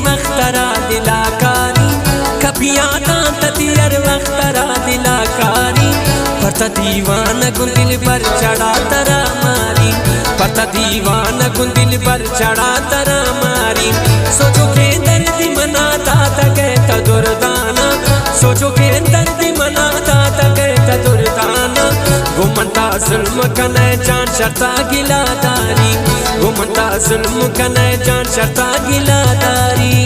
वक्तरा दिलाकारी कपियाता तदियर वक्तरा दिलाकारी पता दीवाना गुन दिल पर चढ़ा तरा मारी पता दीवाना गुन दिल पर चढ़ा तरा मारी सोचो के दर्द मनाता तके दुर्दाना सोचो के दर्द मनाता तके दुर्दाना घुमता जुल्म कने जान शर्ता गिलादारी घुमता जुल्म कने जान शर्ता गिलादारी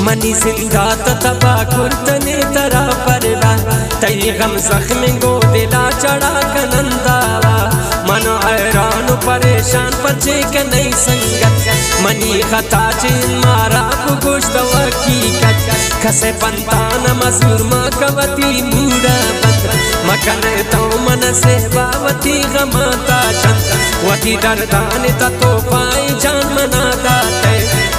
मनी जिंदा तबा कुर्तने तरा परवा तई गम जख्म गो दिला चढ़ा कनंदावा मनो हैरान परेशान पचे के नई संगत मनी खता चिन मारा गोश्त हकीकत खसे पंतान मजूर मा कवती मूड़ा बंद मकन तो मन से बावती गमाता शंत वती दर्दान तो पाई जान मना दाते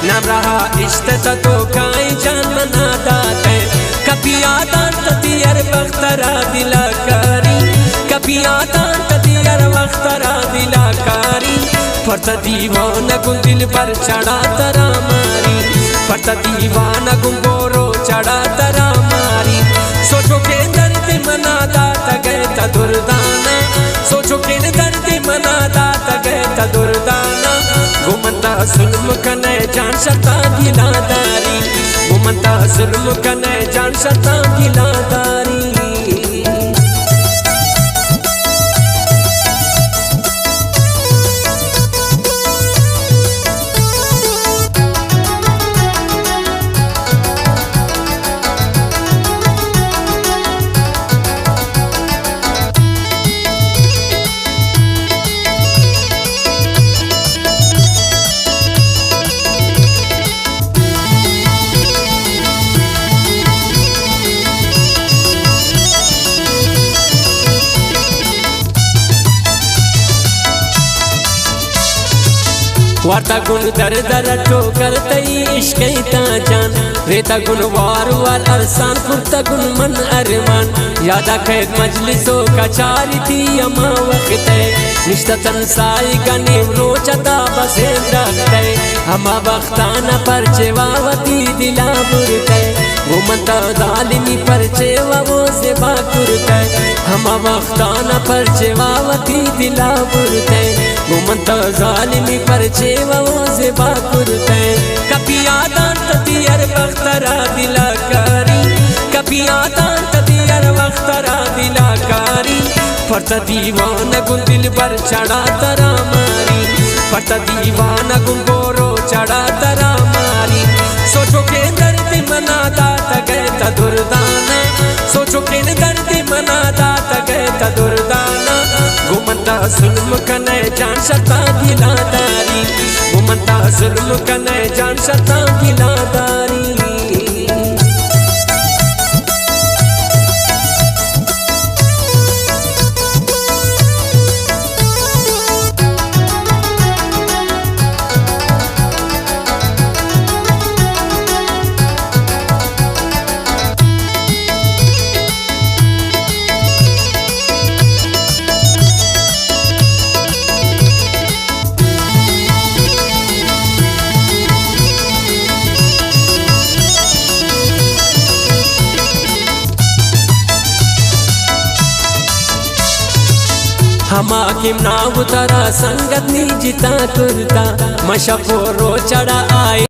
न रहा इश्क तो काई जान मना दाते कभी आता तदियर वक्तरा दिलाकारी कभी आता तदियर वक्तरा दिलाकारी पता दीवाना गुन दिल पर चढ़ा तरा मारी पता दीवाना गुन बोरो चढ़ा तरा मारी सोचो के दर्द मना दाता गए दुर्दाना सोचो के दर्द मना दाता गए दुर्दाना घुमता जुल्म कने जान शता गिलादारी घुमता जुल्म कने जान शता गिलादारी वार्ता गुन दर दर ठोकर तई इश्क जान रेता गुन वार वाल अरसान पुरता गुन मन अरमान यादा खैद मजलिसों का चारी थी अमा वक्त निश्ता तनसाई का नीम रोचता बसे रखते हमा वक्ताना पर चेवावती दिला बुरते घुमता जालिमी पर चेवा वो से बाकुरते हमा वक्ताना पर चेवावती दिला बुरते घुमता जालिमी पर चेवा वो से बाकुरते कभी आता तदियर वक्तरा दिलाकारी कभी आता तदियर वक्तरा दिलाकारी पता दीवाना गुन दिल पर चढ़ा तरा मारी पता दीवाना गुन बोरो चढ़ा तरा मारी सोचो के दर्द मना दाता गए दुर्दाना सोचो के दर्द मना दाता गए दुर्दाना घुमता जुल्म कने जान शता गिलादारी घुमता जुल्म कने जान शता गिलादारी हमा किम नाव तरा संगत नी जिता तुरता मशफो रो चढ़ा आए।